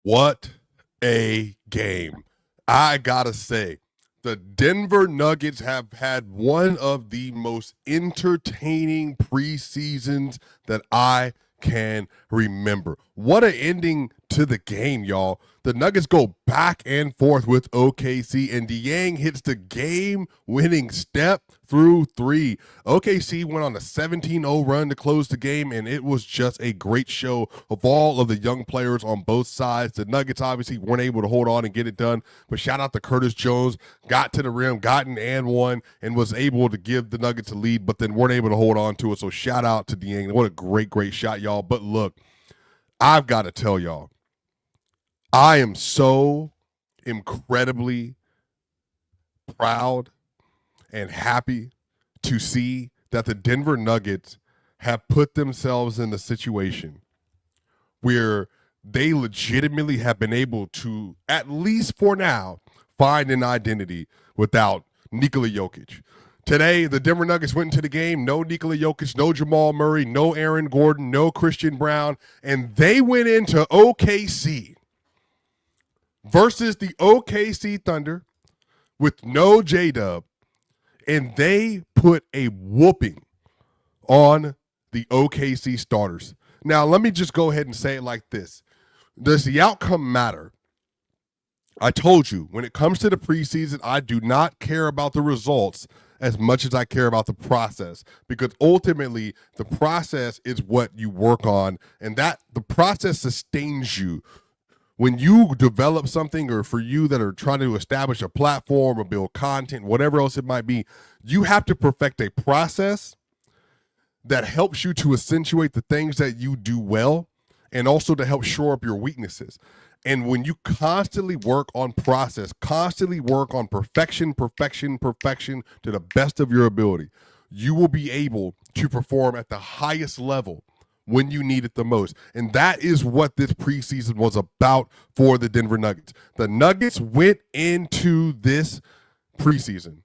What a game. I gotta say, the Denver Nuggets have had one of the most entertaining preseasons that I can remember. What an ending to the game, y'all. The Nuggets go back and forth with OKC, and Dieng hits the game-winning step through three. OKC went on a 17-0 run to close the game, and it was just a great show of all of the young players on both sides. The Nuggets obviously weren't able to hold on and get it done, but shout out to Curtis Jones, got to the rim, got an and one, and was able to give the Nuggets a lead, but then weren't able to hold on to it. So shout out to Dieng. What a great, great shot, y'all. But look, I've got to tell y'all, I am so incredibly proud and happy to see that the Denver Nuggets have put themselves in the situation where they legitimately have been able to, at least for now, find an identity without Nikola Jokic. Today, the Denver Nuggets went into the game, no Nikola Jokic, no Jamal Murray, no Aaron Gordon, no Christian Braun, and they went into OKC versus the OKC Thunder with no J-Dub, and they put a whooping on the OKC starters. Now, let me just go ahead and say it like this. Does the outcome matter? I told you, when it comes to the preseason, I do not care about the results as much as I care about the process, because ultimately the process is what you work on, and that the process sustains you. When you develop something, or for you that are trying to establish a platform or build content, whatever else it might be, you have to perfect a process that helps you to accentuate the things that you do well, and also to help shore up your weaknesses. And when you constantly work on process, constantly work on perfection to the best of your ability, you will be able to perform at the highest level when you need it the most. And that is what this preseason was about for the Denver Nuggets. The Nuggets went into this preseason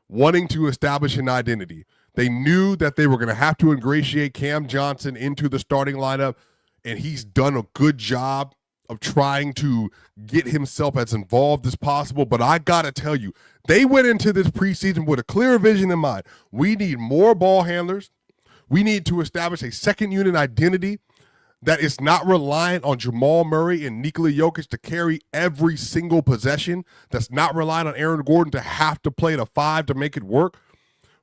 wanting to establish an identity. They knew that they were going to have to ingratiate Cam Johnson into the starting lineup, and he's done a good job of trying to get himself as involved as possible. But I got to tell you, they went into this preseason with a clear vision in mind. We need more ball handlers. We need to establish a second unit identity that is not reliant on Jamal Murray and Nikola Jokic to carry every single possession, that's not reliant on Aaron Gordon to have to play the five to make it work.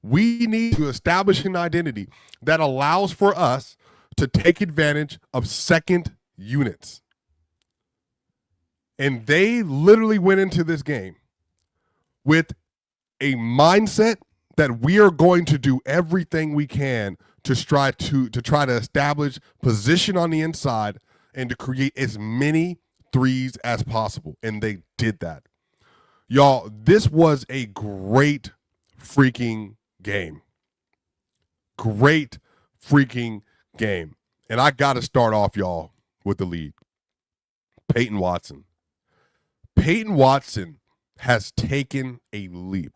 We need to establish an identity that allows for us to take advantage of second units. And they literally went into this game with a mindset that we are going to do everything we can to try to establish position on the inside and to create as many threes as possible. And they did that. Y'all, this was a great freaking game. Great freaking game. And I got to start off, y'all, with the lead. Payton Watson. Payton Watson has taken a leap.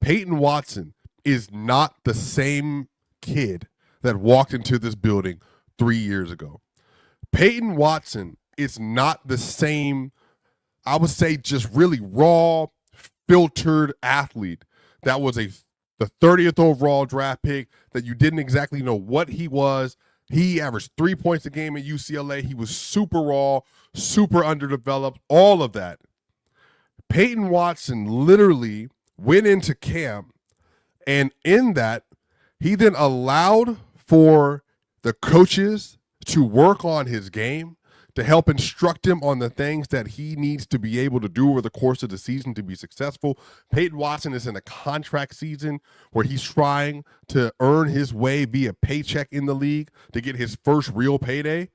Payton Watson is not the same kid that walked into this building 3 years ago. Payton Watson is not the same, I would say, just really raw, filtered athlete that was the 30th overall draft pick that you didn't exactly know what he was. He averaged 3 points a game at UCLA. He was super raw, super underdeveloped, all of that. Payton Watson literally went into camp, and in that, he then allowed for the coaches to work on his game, to help instruct him on the things that he needs to be able to do over the course of the season to be successful. Payton Watson is in a contract season where he's trying to earn his way via paycheck in the league to get his first real payday.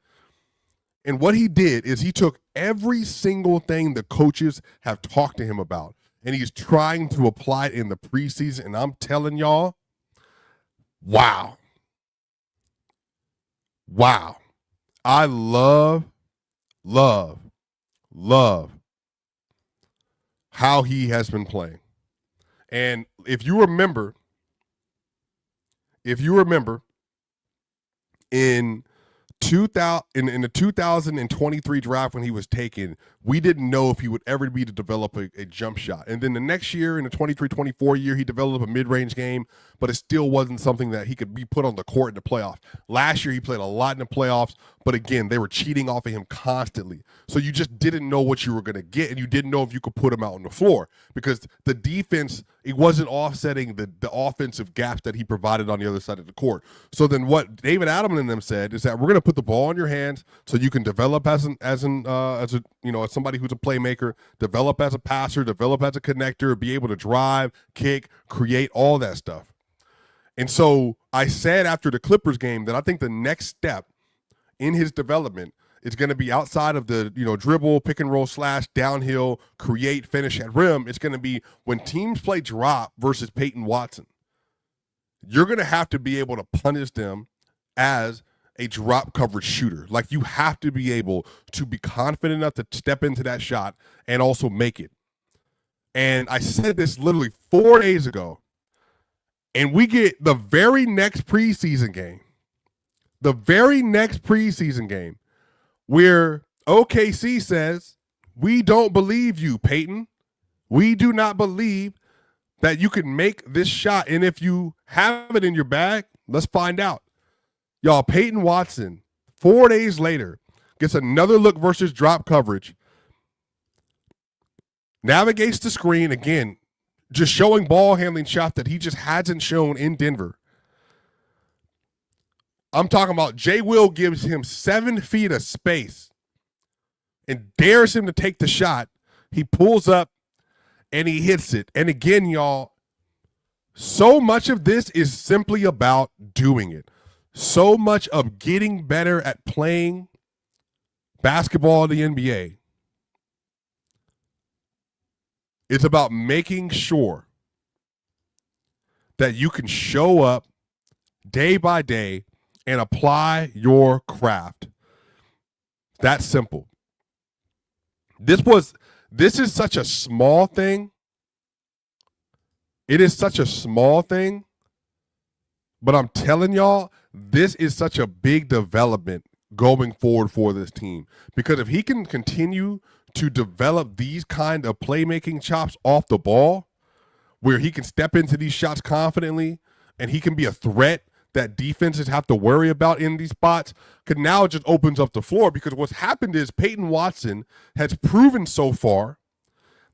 And what he did is he took every single thing the coaches have talked to him about, and he's trying to apply it in the preseason. And I'm telling y'all, wow. I love how he has been playing. And if you remember in in the 2023 draft when he was taken, we didn't know if he would ever be to develop a jump shot. And then the next year, in the 23-24 year, he developed a mid-range game, but it still wasn't something that he could be put on the court in the playoffs. Last year, he played a lot in the playoffs, but again, they were cheating off of him constantly. So you just didn't know what you were going to get, and you didn't know if you could put him out on the floor because the defense, it wasn't offsetting the offensive gaps that he provided on the other side of the court. So then what David Adelman and them said is that we're going to put the ball in your hands so you can develop as somebody who's a playmaker, develop as a passer, develop as a connector, be able to drive, kick, create, all that stuff. And so I said after the Clippers game that I think the next step in his development is going to be outside of the dribble, pick and roll, slash, downhill, create, finish at rim. It's going to be when teams play drop versus Payton Watson. You're going to have to be able to punish them as a drop coverage shooter. Like, you have to be able to be confident enough to step into that shot and also make it. And I said this literally 4 days ago, and we get the very next preseason game where OKC says, we don't believe you, Peyton. We do not believe that you can make this shot. And if you have it in your bag, let's find out. Y'all, Payton Watson, 4 days later, gets another look versus drop coverage. Navigates the screen, again, just showing ball handling shots that he just hasn't shown in Denver. I'm talking about Jay Will gives him 7 feet of space and dares him to take the shot. He pulls up and he hits it. And again, y'all, so much of this is simply about doing it. So much of getting better at playing basketball in the NBA. It's about making sure that you can show up day by day and apply your craft. That's simple. This is such a small thing. It is such a small thing, but I'm telling y'all, this is such a big development going forward for this team. Because if he can continue to develop these kind of playmaking chops off the ball, where he can step into these shots confidently and he can be a threat that defenses have to worry about in these spots, because now it just opens up the floor. Because what's happened is Payton Watson has proven so far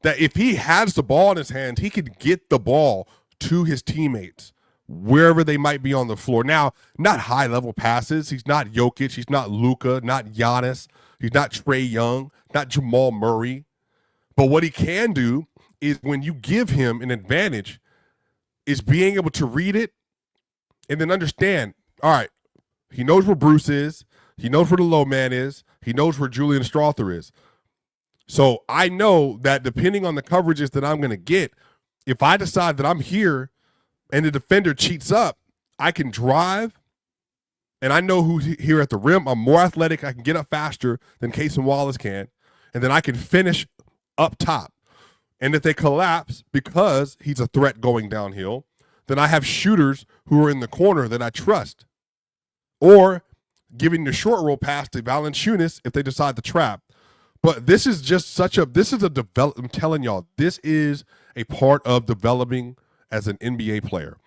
that if he has the ball in his hands, he could get the ball to his teammates wherever they might be on the floor. Now, not high-level passes. He's not Jokic. He's not Luka, not Giannis. He's not Trae Young, not Jamal Murray. But what he can do is, when you give him an advantage, is being able to read it and then understand, all right, he knows where Bruce is. He knows where the low man is. He knows where Julian Strother is. So I know that depending on the coverages that I'm going to get, if I decide that I'm here and the defender cheats up, I can drive, and I know who's here at the rim. I'm more athletic. I can get up faster than Casey Wallace can, and then I can finish up top. And if they collapse because he's a threat going downhill, then I have shooters who are in the corner that I trust. Or giving the short roll pass to Valanciunas if they decide to trap. But this is just I'm telling y'all, this is a part of developing as an NBA player.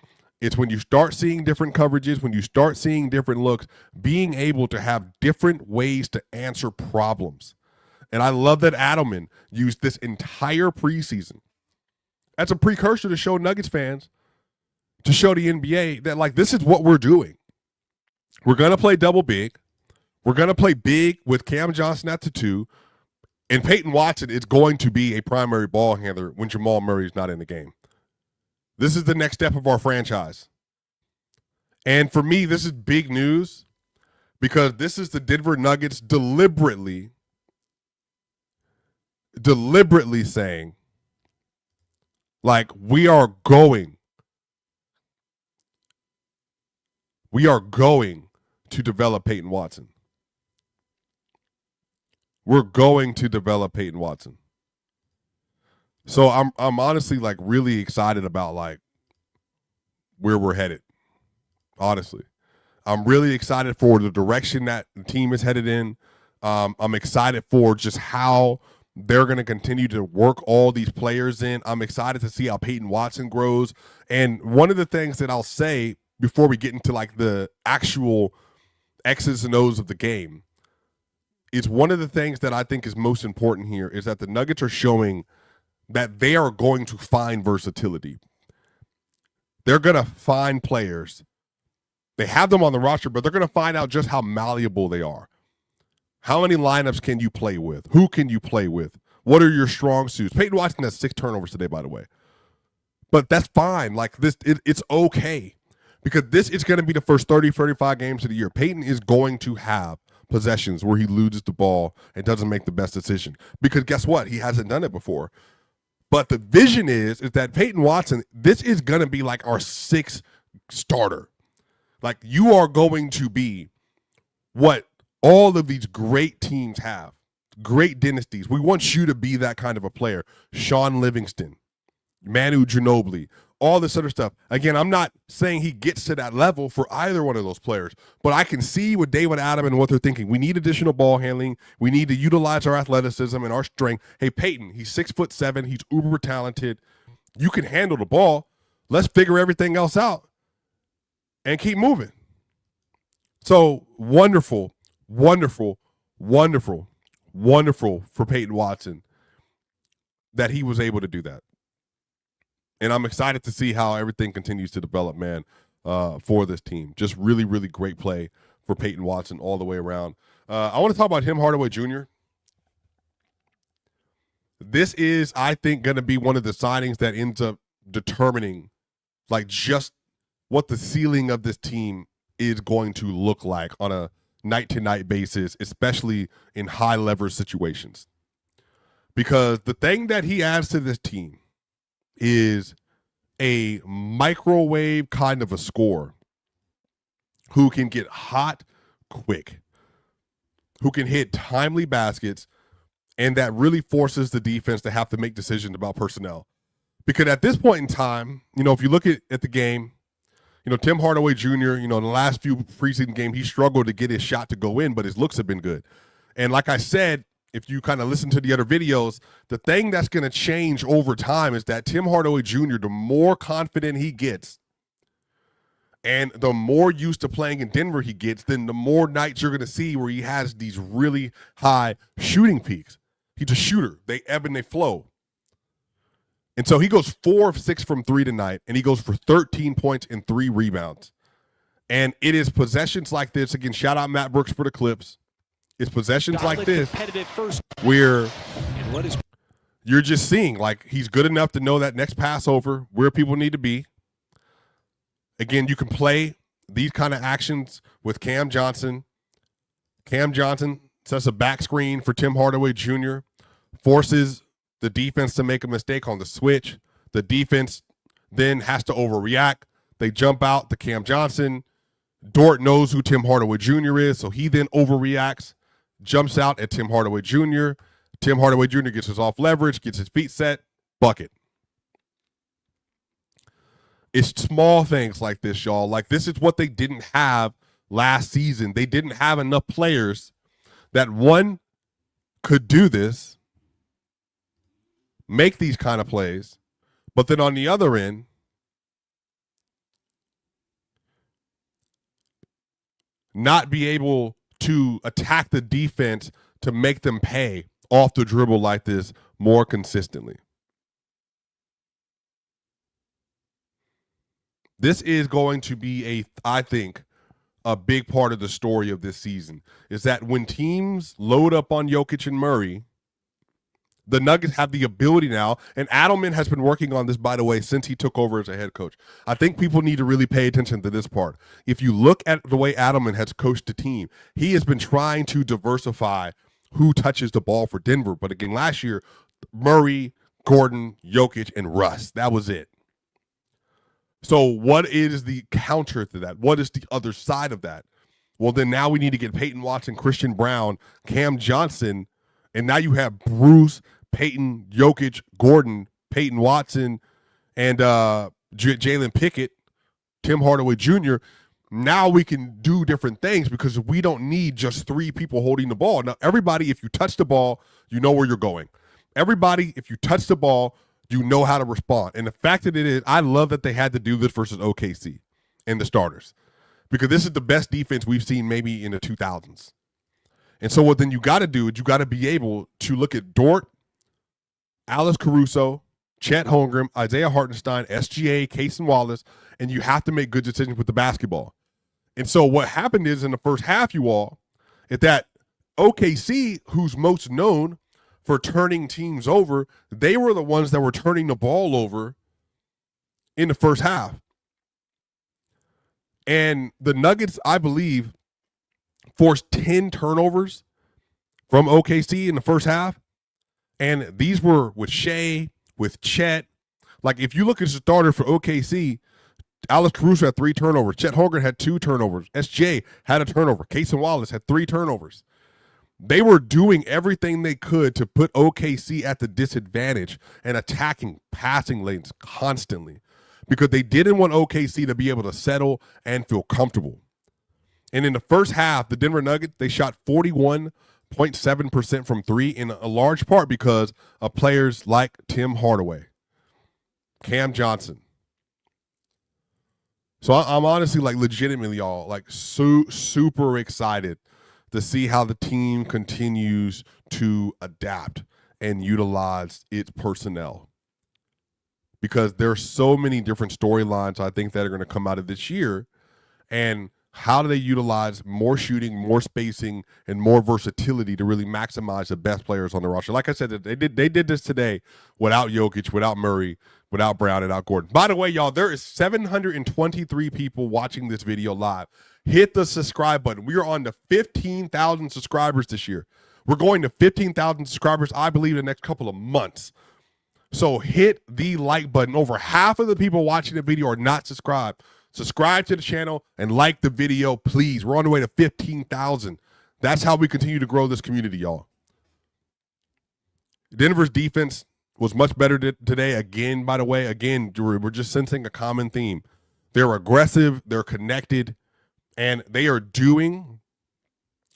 It's when you start seeing different coverages, when you start seeing different looks, being able to have different ways to answer problems. And I love that Adelman used this entire preseason as a precursor to show Nuggets fans, to show the NBA that, like, this is what we're doing. We're going to play double big. We're going to play big with Cam Johnson at the 2. And Payton Watson is going to be a primary ball handler when Jamal Murray is not in the game. This is the next step of our franchise. And for me, this is big news, because this is the Denver Nuggets deliberately saying, like, we are going to develop Payton Watson. We're going to develop Payton Watson. So I'm honestly, like, really excited about, like, where we're headed. Honestly. I'm really excited for the direction that the team is headed in. I'm excited for just how they're going to continue to work all these players in. I'm excited to see how Payton Watson grows. And one of the things that I'll say before we get into like the actual X's and O's of the game is one of the things that I think is most important here is that the Nuggets are showing that they are going to find versatility. They're going to find players. They have them on the roster, but they're going to find out just how malleable they are. How many lineups can you play with? Who can you play with? What are your strong suits? Payton Watson has 6 turnovers today, by the way. But that's fine. Like this, it's okay. Because this is going to be the first 30, 35 games of the year. Payton is going to have possessions where he loses the ball and doesn't make the best decision. Because guess what? He hasn't done it before. But the vision is that Payton Watson, this is going to be like our 6th starter. Like you are going to be what all of these great teams have, great dynasties. We want you to be that kind of a player. Sean Livingston, Manu Ginobili, all this other stuff. Again, I'm not saying he gets to that level for either one of those players, but I can see with David Adam and what they're thinking. We need additional ball handling. We need to utilize our athleticism and our strength. Hey, Peyton, he's 6'7". He's uber talented. You can handle the ball. Let's figure everything else out and keep moving. So wonderful, wonderful, wonderful, wonderful for Payton Watson that he was able to do that. And I'm excited to see how everything continues to develop, man, for this team. Just really, really great play for Payton Watson all the way around. I want to talk about Tim Hardaway Jr. This is, I think, going to be one of the signings that ends up determining, like, just what the ceiling of this team is going to look like on a night-to-night basis, especially in high-leverage situations. Because the thing that he adds to this team is a microwave kind of a scorer who can get hot quick, who can hit timely baskets, and that really forces the defense to have to make decisions about personnel. Because at this point in time, you know, if you look at the game, you know, Tim Hardaway Jr., you know, in the last few preseason games, he struggled to get his shot to go in, but his looks have been good. And like I said, if you kind of listen to the other videos, the thing that's going to change over time is that Tim Hardaway Jr., the more confident he gets and the more used to playing in Denver he gets, then the more nights you're going to see where he has these really high shooting peaks. He's a shooter. They ebb and they flow. And so he goes 4 of 6 from 3 tonight, and he goes for 13 points and 3 rebounds. And it is possessions like this. Again, shout out Matt Brooks for the clips. It's possessions like this where you're just seeing, like, he's good enough to know that next pass over where people need to be. Again, you can play these kind of actions with Cam Johnson. Cam Johnson sets a back screen for Tim Hardaway Jr., forces the defense to make a mistake on the switch. The defense then has to overreact. They jump out to Cam Johnson. Dort knows who Tim Hardaway Jr. is, so he then overreacts, jumps out at Tim Hardaway Jr. Tim Hardaway Jr. gets his off leverage, gets his feet set, bucket. It's small things like this, y'all. Like, this is what they didn't have last season. They didn't have enough players that, one, could do this, make these kind of plays, but then on the other end, not be able to attack the defense to make them pay off the dribble like this more consistently. This is going to be I think, a big part of the story of this season is that when teams load up on Jokic and Murray, the Nuggets have the ability now, and Adelman has been working on this, by the way, since he took over as a head coach. I think people need to really pay attention to this part. If you look at the way Adelman has coached the team, he has been trying to diversify who touches the ball for Denver. But again, last year, Murray, Gordon, Jokic, and Russ. That was it. So what is the counter to that? What is the other side of that? Well, then now we need to get Payton Watson, Christian Braun, Cam Johnson, and now you have Bruce, Peyton, Jokic, Gordon, Payton Watson, and Jalen Pickett, Tim Hardaway Jr. now we can do different things because we don't need just 3 people holding the ball. Now, everybody, if you touch the ball, you know where you're going. Everybody, if you touch the ball, you know how to respond. And the fact that it is, I love that they had to do this versus OKC and the starters, because this is the best defense we've seen maybe in the 2000s. And so what then you got to do is you got to be able to look at Dort, Alex Caruso, Chet Holmgren, Isaiah Hartenstein, SGA, Cason Wallace, and you have to make good decisions with the basketball. And so what happened is in the first half, you all, is that OKC, who's most known for turning teams over, they were the ones that were turning the ball over in the first half. And the Nuggets, I believe, forced 10 turnovers from OKC in the first half. And these were with Shea, with Chet. Like, if you look at the starter for OKC, Alex Caruso had 3 turnovers. Chet Holmgren had 2 turnovers. SJ had a turnover. Cason Wallace had 3 turnovers. They were doing everything they could to put OKC at the disadvantage and attacking passing lanes constantly because they didn't want OKC to be able to settle and feel comfortable. And in the first half, the Denver Nuggets, they shot 41.7% from 3, in a large part because of players like Tim Hardaway, Cam Johnson. So I'm honestly, like, legitimately, y'all, like, super excited to see how the team continues to adapt and utilize its personnel. Because there's so many different storylines, I think, that are going to come out of this year. And how do they utilize more shooting, more spacing, and more versatility to really maximize the best players on the roster? Like I said, they did this today without Jokic, without Murray, without Braun, and without Gordon. By the way, y'all, there is 723 people watching this video live. Hit the subscribe button. We are on to 15,000 subscribers this year. We're going to 15,000 subscribers, I believe, in the next couple of months. So hit the like button. Over half of the people watching the video are not subscribed. Subscribe to the channel and like the video, please. We're on the way to 15,000. That's how we continue to grow this community, y'all. Denver's defense was much better today. Again, by the way, we're just sensing a common theme. They're aggressive, they're connected, and they are doing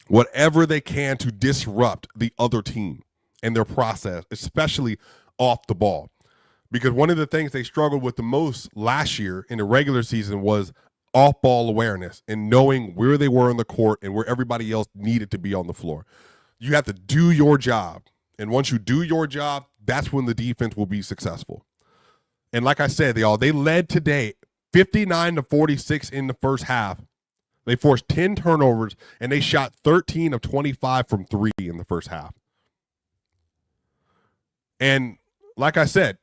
whatever they can to disrupt the other team and their process, especially off the ball. Because one of the things they struggled with the most last year in the regular season was off-ball awareness and knowing where they were on the court and where everybody else needed to be on the floor. You have to do your job. And once you do your job, that's when the defense will be successful. And like I said, they led today 59-46 in the first half. They forced 10 turnovers, and they shot 13 of 25 from 3 in the first half. And like I said,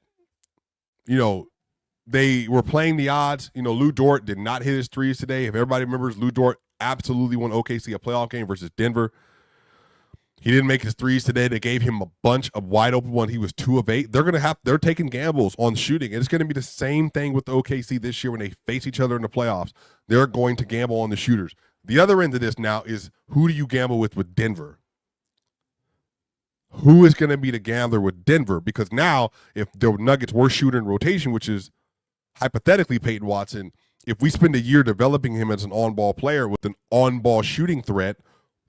they were playing the odds. Lou Dort did not hit his threes today. If everybody remembers, Lou Dort absolutely won OKC a playoff game versus Denver. He didn't make his threes today. They gave him a bunch of wide open ones. He was 2 of 8. They're taking gambles on shooting. And it's going to be the same thing with the OKC this year when they face each other in the playoffs. They're going to gamble on the shooters. The other end of this now is, who do you gamble with Denver? Who is going to be the gambler with Denver? Because now, if the Nuggets were shooter in rotation, which is hypothetically Payton Watson, if we spend a year developing him as an on-ball player with an on-ball shooting threat,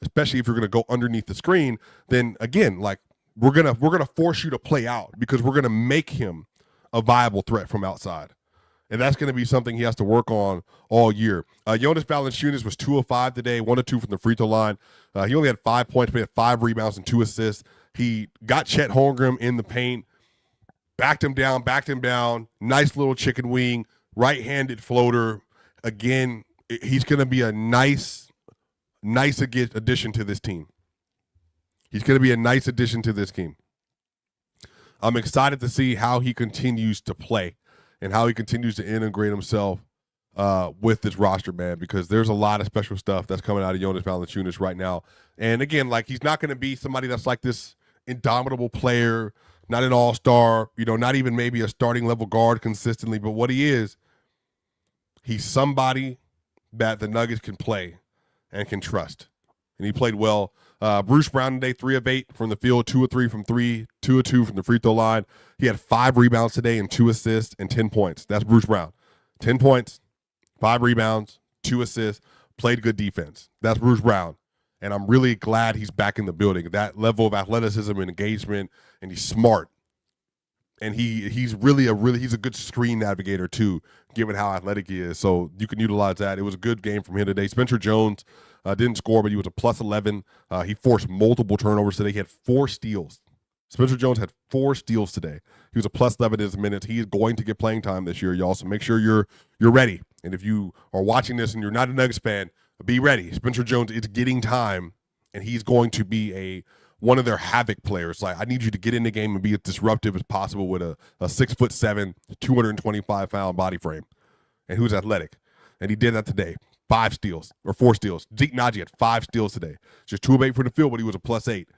especially if you're going to go underneath the screen, then again, like, we're gonna force you to play out because we're gonna make him a viable threat from outside, and that's going to be something he has to work on all year. Jonas Valanciunas was 2 of 5 today, 1 of 2 from the free throw line. He only had 5 points, but he had 5 rebounds and 2 assists. He got Chet Holmgren in the paint, backed him down. Nice little chicken wing, right-handed floater. Again, he's going to be a nice addition to this team. He's going to be a nice addition to this team. I'm excited to see how he continues to play and how he continues to integrate himself with this roster, man, because there's a lot of special stuff that's coming out of Jonas Valanciunas right now. And again, like, he's not going to be somebody that's like this indomitable player, not an all-star, not even maybe a starting level guard consistently, but what he is, he's somebody that the Nuggets can play and can trust. And he played well. Bruce Brown today, 3 of 8 from the field, 2 of 3 from 3, 2 of 2 from the free throw line. He had 5 rebounds today and 2 assists and 10 points. That's Bruce Brown. 10 points, 5 rebounds, 2 assists, played good defense. That's Bruce Brown. And I'm really glad he's back in the building. That level of athleticism and engagement, and he's smart. And he's a good screen navigator too, given how athletic he is. So you can utilize that. It was a good game from him today. Spencer Jones didn't score, but he was a plus 11. He forced multiple turnovers today. He had 4 steals. Spencer Jones had 4 steals today. He was a plus 11 in his minutes. He is going to get playing time this year, y'all. So make sure you're ready. And if you are watching this and you're not a Nuggets fan, be ready. Spencer Jones is getting time, and he's going to be one of their havoc players. Like, I need you to get in the game and be as disruptive as possible with a 6'7", 225-pound body frame, and who's athletic. And he did that today. 4 steals. Zeke Naji had 5 steals today. Just 2 of 8 from the field, but he was a plus 8.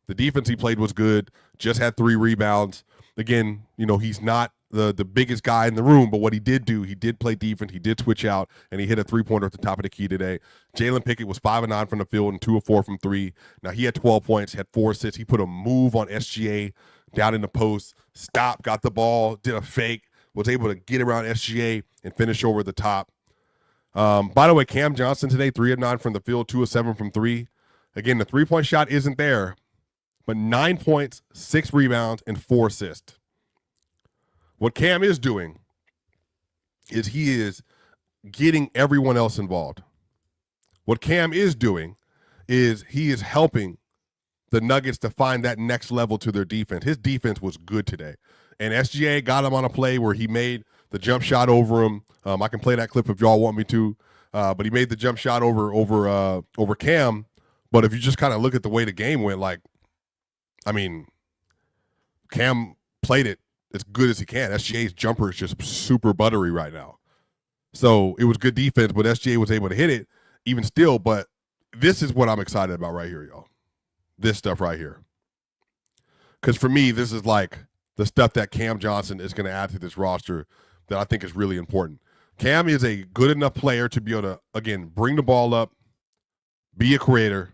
The defense he played was good. Just had 3 rebounds. Again, he's not the biggest guy in the room, but what he did do, he did play defense. He did switch out, and he hit a 3-pointer at the top of the key today. Jalen Pickett was 5 of 9 from the field and 2 of 4 from 3. Now, he had 12 points, had 4 assists. He put a move on SGA down in the post, stopped, got the ball, did a fake, was able to get around SGA and finish over the top. By the way, Cam Johnson today, 3 of 9 from the field, 2 of 7 from 3. Again, the 3-point shot isn't there, but 9 points, 6 rebounds, and 4 assists. What Cam is doing is he is getting everyone else involved. What Cam is doing is he is helping the Nuggets to find that next level to their defense. His defense was good today. And SGA got him on a play where he made the jump shot over him. I can play that clip if y'all want me to. But he made the jump shot over Cam. But if you just kind of look at the way the game went, Cam played it as good as he can. SGA's jumper is just super buttery right now. So it was good defense, but SGA was able to hit it even still. But this is what I'm excited about right here, y'all. This stuff right here. Because for me, this is like the stuff that Cam Johnson is going to add to this roster that I think is really important. Cam is a good enough player to be able to, again, bring the ball up, be a creator,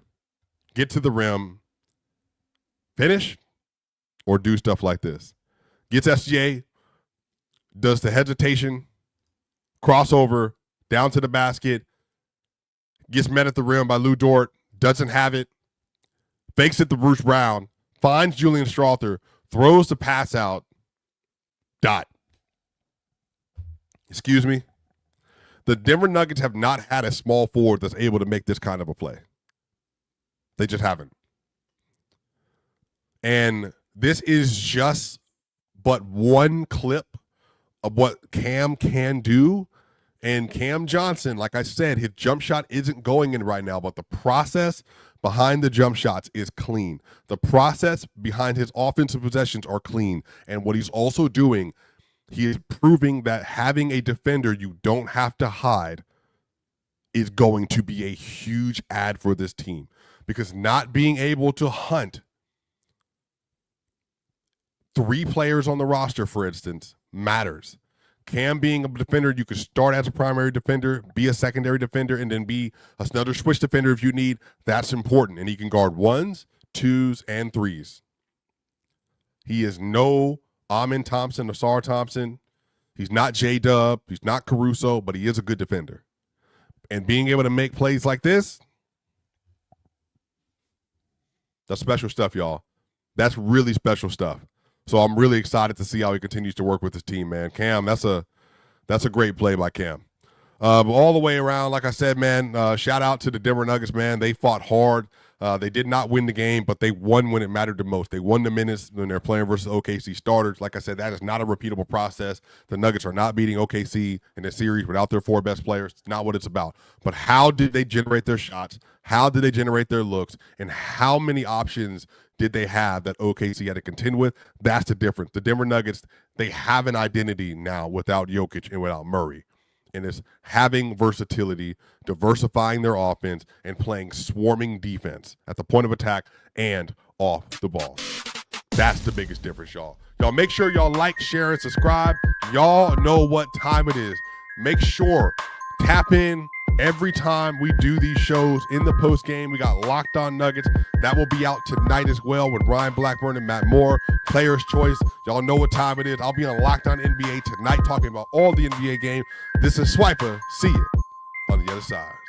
get to the rim, finish, or do stuff like this. Gets SGA, does the hesitation, crossover, down to the basket, gets met at the rim by Lou Dort, doesn't have it, fakes it to Bruce Brown, finds Julian Strawther, throws the pass out, dot. Excuse me. The Denver Nuggets have not had a small forward that's able to make this kind of a play. They just haven't. And this is just but one clip of what Cam can do. And Cam Johnson, like I said, his jump shot isn't going in right now, but the process behind the jump shots is clean. The process behind his offensive possessions are clean. And what he's also doing, he is proving that having a defender you don't have to hide is going to be a huge add for this team. Because not being able to hunt 3 players on the roster, for instance, matters. Cam being a defender, you could start as a primary defender, be a secondary defender, and then be another switch defender if you need. That's important. And he can guard 1s, 2s, and 3s. He is no Amin Thompson, Asar Thompson. He's not J-Dub. He's not Caruso, but he is a good defender. And being able to make plays like this, that's special stuff, y'all. That's really special stuff. So I'm really excited to see how he continues to work with his team, man. Cam, that's a great play by Cam. But all the way around, like I said, man, shout out to the Denver Nuggets, man. They fought hard. They did not win the game, but they won when it mattered the most. They won the minutes when they're playing versus OKC starters. Like I said, that is not a repeatable process. The Nuggets are not beating OKC in the series without their 4 best players. It's not what it's about. But how did they generate their shots? How did they generate their looks? And how many options did they have that OKC had to contend with? That's the difference. The Denver Nuggets, they have an identity now without Jokic and without Murray. And it's having versatility, diversifying their offense, and playing swarming defense at the point of attack and off the ball. That's the biggest difference, y'all. Y'all make sure y'all like, share, and subscribe. Y'all know what time it is. Make sure, tap in every time we do these shows in the post game. We got Locked On Nuggets. That will be out tonight as well with Ryan Blackburn and Matt Moore. Player's Choice. Y'all know what time it is. I'll be on Locked On NBA tonight talking about all the NBA game. This is Swipa. See you on the other side.